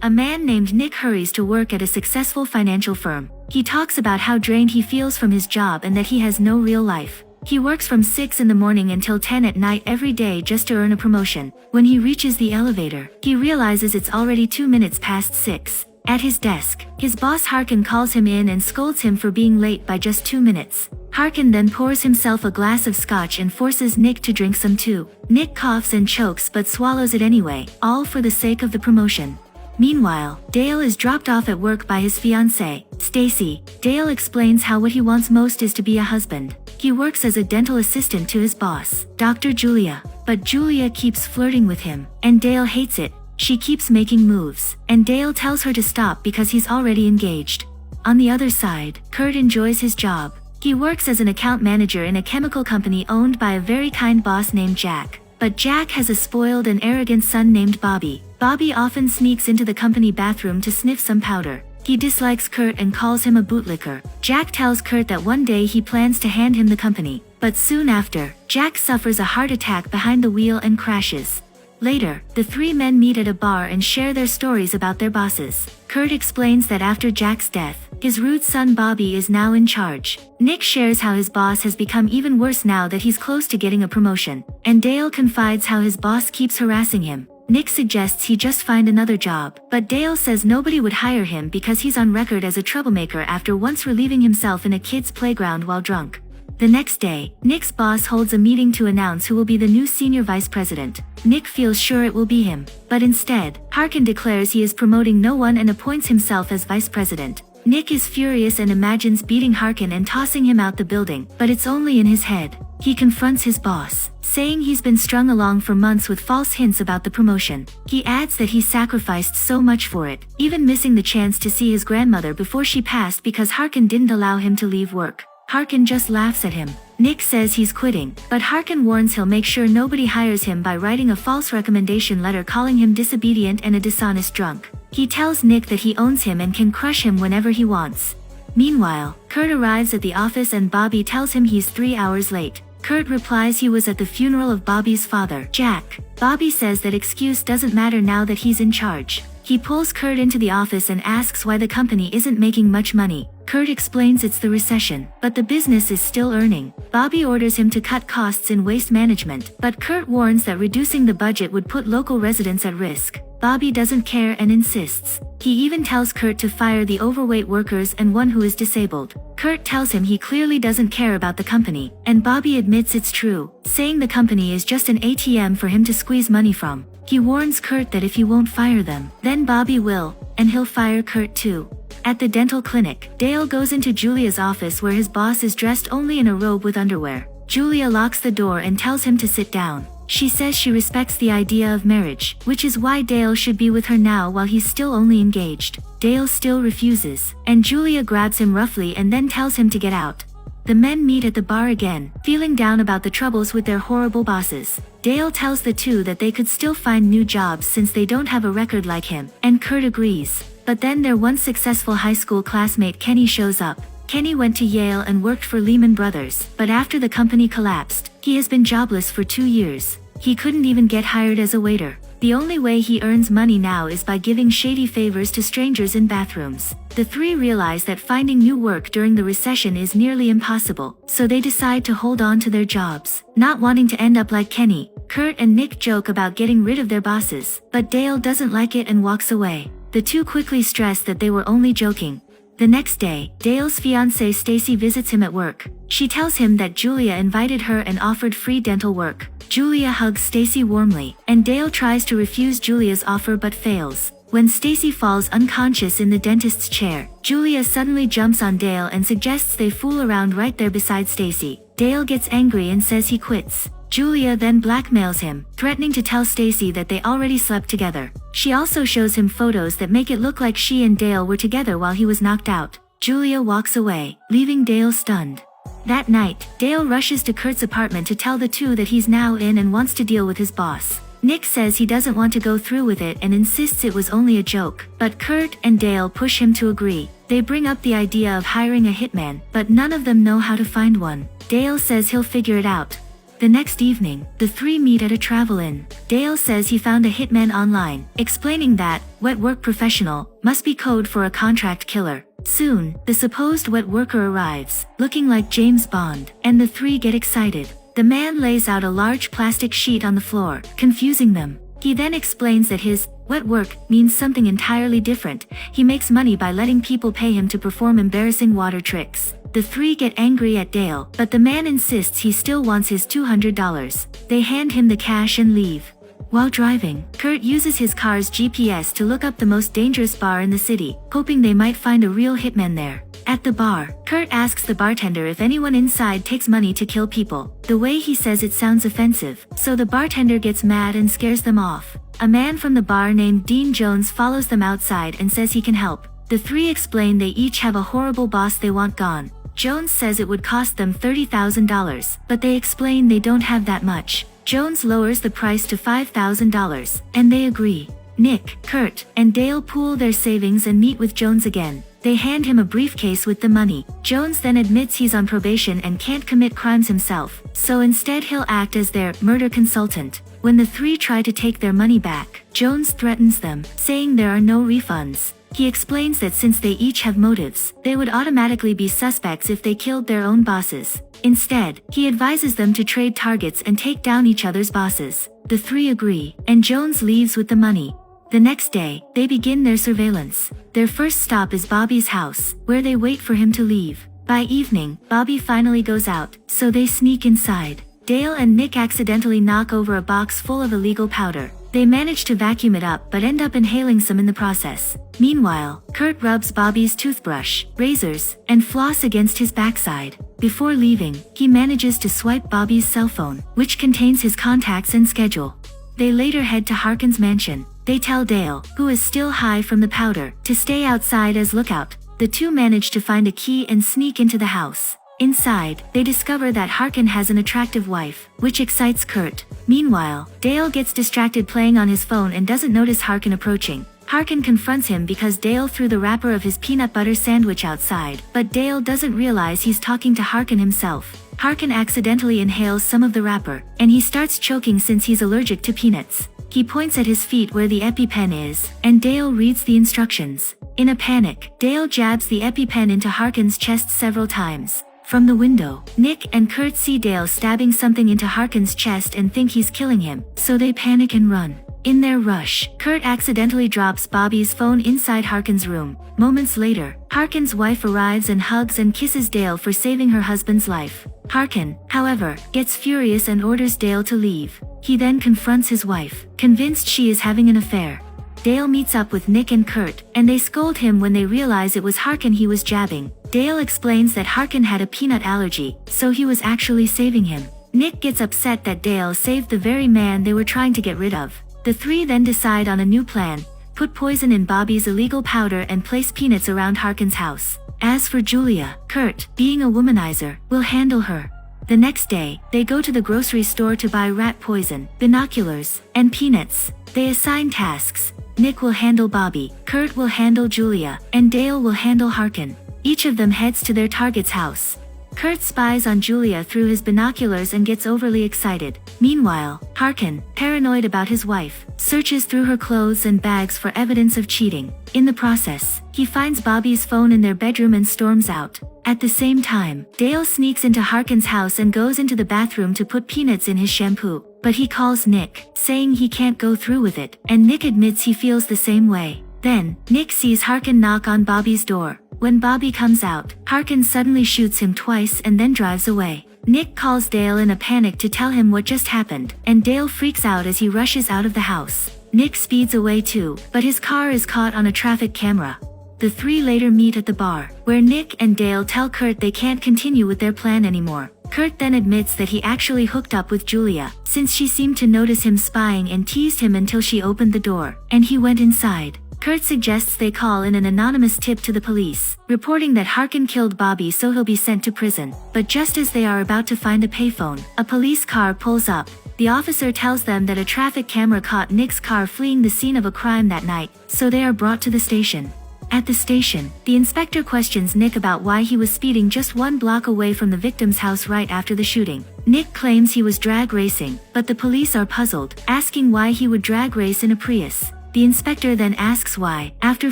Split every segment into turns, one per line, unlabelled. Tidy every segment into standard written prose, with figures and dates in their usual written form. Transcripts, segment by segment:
A man named Nick hurries to work at a successful financial firm. He talks about how drained he feels from his job and that he has no real life. He works from 6 in the morning until 10 at night every day just to earn a promotion. When he reaches the elevator, he realizes it's already 2 minutes past 6. At his desk, his boss Harkin calls him in and scolds him for being late by just 2 minutes. Harkin then pours himself a glass of scotch and forces Nick to drink some too. Nick coughs and chokes but swallows it anyway, all for the sake of the promotion. Meanwhile, Dale is dropped off at work by his fiancée, Stacy. Dale explains how what he wants most is to be a husband. He works as a dental assistant to his boss, Dr. Julia. But Julia keeps flirting with him, and Dale hates it. She keeps making moves, and Dale tells her to stop because he's already engaged. On the other side, Kurt enjoys his job. He works as an account manager in a chemical company owned by a very kind boss named Jack. But Jack has a spoiled and arrogant son named Bobby. Bobby often sneaks into the company bathroom to sniff some powder. He dislikes Kurt and calls him a bootlicker. Jack tells Kurt that one day he plans to hand him the company. But soon after, Jack suffers a heart attack behind the wheel and crashes. Later, the three men meet at a bar and share their stories about their bosses. Kurt explains that after Jack's death, his rude son Bobby is now in charge. Nick shares how his boss has become even worse now that he's close to getting a promotion. And Dale confides how his boss keeps harassing him. Nick suggests he just find another job, but Dale says nobody would hire him because he's on record as a troublemaker after once relieving himself in a kid's playground while drunk. The next day, Nick's boss holds a meeting to announce who will be the new senior vice president. Nick feels sure it will be him, but instead, Harkin declares he is promoting no one and appoints himself as vice president. Nick is furious and imagines beating Harkin and tossing him out the building, but it's only in his head. He confronts his boss, saying he's been strung along for months with false hints about the promotion. He adds that he sacrificed so much for it, even missing the chance to see his grandmother before she passed because Harkin didn't allow him to leave work. Harkin just laughs at him. Nick says he's quitting, but Harkin warns he'll make sure nobody hires him by writing a false recommendation letter calling him disobedient and a dishonest drunk. He tells Nick that he owns him and can crush him whenever he wants. Meanwhile, Kurt arrives at the office and Bobby tells him he's 3 hours late. Kurt replies he was at the funeral of Bobby's father, Jack. Bobby says that excuse doesn't matter now that he's in charge. He pulls Kurt into the office and asks why the company isn't making much money. Kurt explains it's the recession, but the business is still earning. Bobby orders him to cut costs in waste management, but Kurt warns that reducing the budget would put local residents at risk. Bobby doesn't care and insists. He even tells Kurt to fire the overweight workers and one who is disabled. Kurt tells him he clearly doesn't care about the company, and Bobby admits it's true, saying the company is just an ATM for him to squeeze money from. He warns Kurt that if he won't fire them, then Bobby will, and he'll fire Kurt too. At the dental clinic, Dale goes into Julia's office where his boss is dressed only in a robe with underwear. Julia locks the door and tells him to sit down. She says she respects the idea of marriage, which is why Dale should be with her now while he's still only engaged. Dale still refuses, and Julia grabs him roughly and then tells him to get out. The men meet at the bar again, feeling down about the troubles with their horrible bosses. Dale tells the two that they could still find new jobs since they don't have a record like him, and Kurt agrees. But then their once successful high school classmate Kenny shows up. Kenny went to Yale and worked for Lehman Brothers, but after the company collapsed, he has been jobless for 2 years. He couldn't even get hired as a waiter. The only way he earns money now is by giving shady favors to strangers in bathrooms. The three realize that finding new work during the recession is nearly impossible, so they decide to hold on to their jobs, not wanting to end up like Kenny. Kurt and Nick joke about getting rid of their bosses, but Dale doesn't like it and walks away. The two quickly stress that they were only joking. The next day, Dale's fiancée Stacy visits him at work. She tells him that Julia invited her and offered free dental work. Julia hugs Stacy warmly, and Dale tries to refuse Julia's offer but fails. When Stacy falls unconscious in the dentist's chair, Julia suddenly jumps on Dale and suggests they fool around right there beside Stacy. Dale gets angry and says he quits. Julia then blackmails him, threatening to tell Stacy that they already slept together. She also shows him photos that make it look like she and Dale were together while he was knocked out. Julia walks away, leaving Dale stunned. That night, Dale rushes to Kurt's apartment to tell the two that he's now in and wants to deal with his boss. Nick says he doesn't want to go through with it and insists it was only a joke, but Kurt and Dale push him to agree. They bring up the idea of hiring a hitman, but none of them know how to find one. Dale says he'll figure it out. The next evening, the three meet at a travel inn. Dale says he found a hitman online, explaining that wet work professional must be code for a contract killer. Soon, the supposed wet worker arrives, looking like James Bond, and the three get excited. The man lays out a large plastic sheet on the floor, confusing them. He then explains that his wet work means something entirely different. He makes money by letting people pay him to perform embarrassing water tricks. The three get angry at Dale, but the man insists he still wants his $200. They hand him the cash and leave. While driving, Kurt uses his car's GPS to look up the most dangerous bar in the city, hoping they might find a real hitman there. At the bar, Kurt asks the bartender if anyone inside takes money to kill people. The way he says it sounds offensive, so the bartender gets mad and scares them off. A man from the bar named Dean Jones follows them outside and says he can help. The three explain they each have a horrible boss they want gone. Jones says it would cost them $30,000, but they explain they don't have that much. Jones lowers the price to $5,000, and they agree. Nick, Kurt, and Dale pool their savings and meet with Jones again. They hand him a briefcase with the money. Jones then admits he's on probation and can't commit crimes himself, so instead he'll act as their murder consultant. When the three try to take their money back, Jones threatens them, saying there are no refunds. He explains that since they each have motives, they would automatically be suspects if they killed their own bosses. Instead, he advises them to trade targets and take down each other's bosses. The three agree, and Jones leaves with the money. The next day, they begin their surveillance. Their first stop is Bobby's house, where they wait for him to leave. By evening, Bobby finally goes out, so they sneak inside. Dale and Nick accidentally knock over a box full of illegal powder. They manage to vacuum it up but end up inhaling some in the process. Meanwhile, Kurt rubs Bobby's toothbrush, razors, and floss against his backside. Before leaving, he manages to swipe Bobby's cell phone, which contains his contacts and schedule. They later head to Harkin's mansion. They tell Dale, who is still high from the powder, to stay outside as lookout. The two manage to find a key and sneak into the house. Inside, they discover that Harkin has an attractive wife, which excites Kurt. Meanwhile, Dale gets distracted playing on his phone and doesn't notice Harkin approaching. Harkin confronts him because Dale threw the wrapper of his peanut butter sandwich outside, but Dale doesn't realize he's talking to Harkin himself. Harkin accidentally inhales some of the wrapper, and he starts choking since he's allergic to peanuts. He points at his feet where the EpiPen is, and Dale reads the instructions. In a panic, Dale jabs the EpiPen into Harkin's chest several times. From the window, Nick and Kurt see Dale stabbing something into Harkin's chest and think he's killing him, so they panic and run. In their rush, Kurt accidentally drops Bobby's phone inside Harkin's room. Moments later, Harkin's wife arrives and hugs and kisses Dale for saving her husband's life. Harkin, however, gets furious and orders Dale to leave. He then confronts his wife, convinced she is having an affair. Dale meets up with Nick and Kurt, and they scold him when they realize it was Harkin he was jabbing. Dale explains that Harkin had a peanut allergy, so he was actually saving him. Nick gets upset that Dale saved the very man they were trying to get rid of. The three then decide on a new plan, put poison in Bobby's illegal powder and place peanuts around Harkin's house. As for Julia, Kurt, being a womanizer, will handle her. The next day, they go to the grocery store to buy rat poison, binoculars, and peanuts. They assign tasks. Nick will handle Bobby, Kurt will handle Julia, and Dale will handle Harkin. Each of them heads to their target's house. Kurt spies on Julia through his binoculars and gets overly excited. Meanwhile, Harkin, paranoid about his wife, searches through her clothes and bags for evidence of cheating. In the process, he finds Bobby's phone in their bedroom and storms out. At the same time, Dale sneaks into Harkin's house and goes into the bathroom to put peanuts in his shampoo. But he calls Nick, saying he can't go through with it, and Nick admits he feels the same way. Then, Nick sees Harkin knock on Bobby's door. When Bobby comes out, Harkin suddenly shoots him twice and then drives away. Nick calls Dale in a panic to tell him what just happened, and Dale freaks out as he rushes out of the house. Nick speeds away too, but his car is caught on a traffic camera. The three later meet at the bar, where Nick and Dale tell Kurt they can't continue with their plan anymore. Kurt then admits that he actually hooked up with Julia, since she seemed to notice him spying and teased him until she opened the door, and he went inside. Kurt suggests they call in an anonymous tip to the police, reporting that Harkin killed Bobby so he'll be sent to prison. But just as they are about to find a payphone, a police car pulls up. The officer tells them that a traffic camera caught Nick's car fleeing the scene of a crime that night, so they are brought to the station. At the station, the inspector questions Nick about why he was speeding just 1 block away from the victim's house right after the shooting. Nick claims he was drag racing, but the police are puzzled, asking why he would drag race in a Prius. The inspector then asks why, after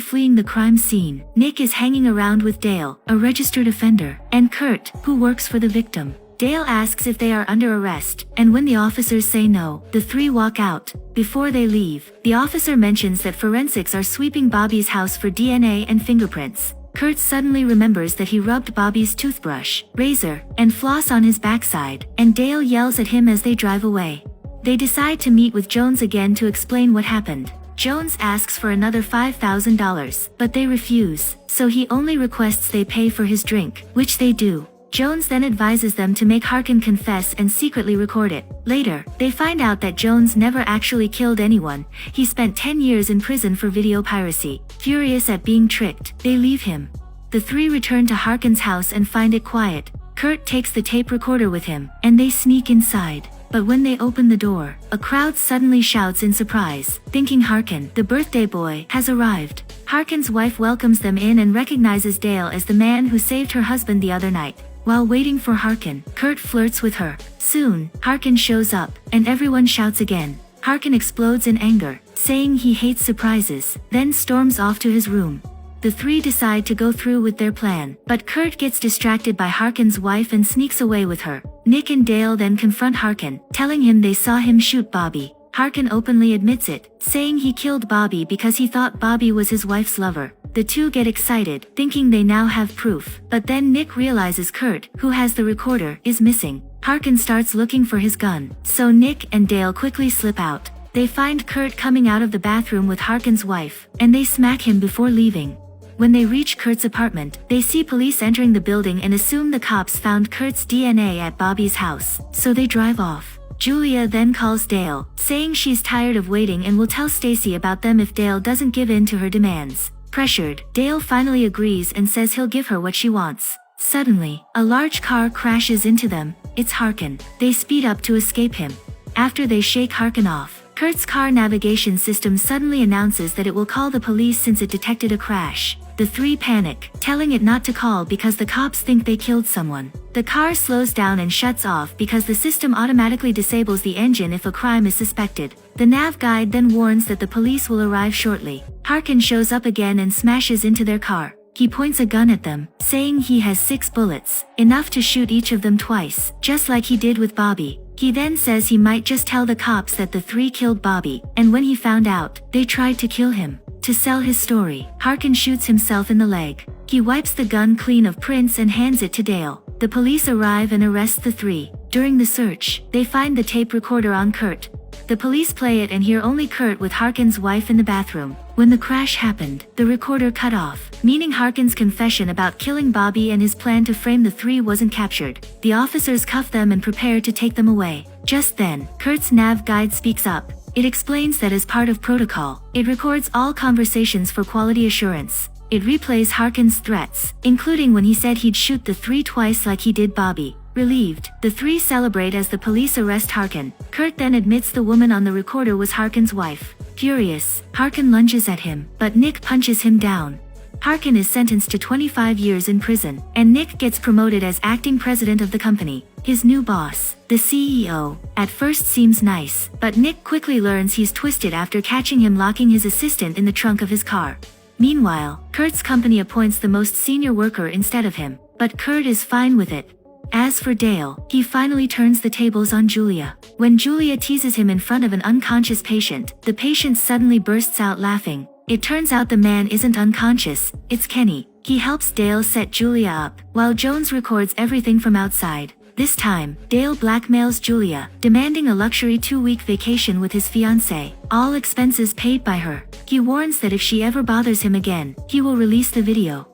fleeing the crime scene. Nick is hanging around with Dale, a registered offender, and Kurt, who works for the victim. Dale asks if they are under arrest, and when the officers say no, the three walk out. Before they leave, the officer mentions that forensics are sweeping Bobby's house for DNA and fingerprints. Kurt suddenly remembers that he rubbed Bobby's toothbrush, razor, and floss on his backside, and Dale yells at him as they drive away. They decide to meet with Jones again to explain what happened. Jones asks for another $5,000, but they refuse, so he only requests they pay for his drink, which they do. Jones then advises them to make Harkin confess and secretly record it. Later, they find out that Jones never actually killed anyone. He spent 10 years in prison for video piracy. Furious at being tricked, they leave him. The three return to Harkin's house and find it quiet. Kurt takes the tape recorder with him, and they sneak inside. But when they open the door, a crowd suddenly shouts in surprise, thinking Harkin, the birthday boy, has arrived. Harkin's wife welcomes them in and recognizes Dale as the man who saved her husband the other night. While waiting for Harkin, Kurt flirts with her. Soon, Harkin shows up, and everyone shouts again. Harkin explodes in anger, saying he hates surprises, then storms off to his room. The three decide to go through with their plan, but Kurt gets distracted by Harkin's wife and sneaks away with her. Nick and Dale then confront Harkin, telling him they saw him shoot Bobby. Harkin openly admits it, saying he killed Bobby because he thought Bobby was his wife's lover. The two get excited, thinking they now have proof, but then Nick realizes Kurt, who has the recorder, is missing. Harkin starts looking for his gun, so Nick and Dale quickly slip out. They find Kurt coming out of the bathroom with Harkin's wife, and they smack him before leaving. When they reach Kurt's apartment, they see police entering the building and assume the cops found Kurt's DNA at Bobby's house, so they drive off. Julia then calls Dale, saying she's tired of waiting and will tell Stacy about them if Dale doesn't give in to her demands. Pressured, Dale finally agrees and says he'll give her what she wants. Suddenly, a large car crashes into them. It's Harkin. They speed up to escape him. After they shake Harkin off, Kurt's car navigation system suddenly announces that it will call the police since it detected a crash. The three panic, telling it not to call because the cops think they killed someone. The car slows down and shuts off because the system automatically disables the engine if a crime is suspected. The nav guide then warns that the police will arrive shortly. Harkin shows up again and smashes into their car. He points a gun at them, saying he has 6 bullets, enough to shoot each of them twice, just like he did with Bobby. He then says he might just tell the cops that the three killed Bobby, and when he found out, they tried to kill him. To sell his story, Harkin shoots himself in the leg. He wipes the gun clean of prints and hands it to Dale. The police arrive and arrest the three. During the search, they find the tape recorder on Kurt. The police play it and hear only Kurt with Harkin's wife in the bathroom. When the crash happened, the recorder cut off, meaning Harkin's confession about killing Bobby and his plan to frame the three wasn't captured. The officers cuff them and prepare to take them away. Just then, Kurt's nav guide speaks up. It explains that as part of protocol, it records all conversations for quality assurance. It replays Harkin's threats, including when he said he'd shoot the three twice like he did Bobby. Relieved, the three celebrate as the police arrest Harkin. Kurt then admits the woman on the recorder was Harkin's wife. Furious, Harkin lunges at him, but Nick punches him down. Harkin is sentenced to 25 years in prison, and Nick gets promoted as acting president of the company. His new boss, the CEO, at first seems nice, but Nick quickly learns he's twisted after catching him locking his assistant in the trunk of his car. Meanwhile, Kurt's company appoints the most senior worker instead of him, but Kurt is fine with it. As for Dale, he finally turns the tables on Julia. When Julia teases him in front of an unconscious patient, the patient suddenly bursts out laughing. It turns out the man isn't unconscious, it's Kenny. He helps Dale set Julia up, while Jones records everything from outside. This time, Dale blackmails Julia, demanding a luxury 2-week vacation with his fiancée, all expenses paid by her. He warns that if she ever bothers him again, he will release the video.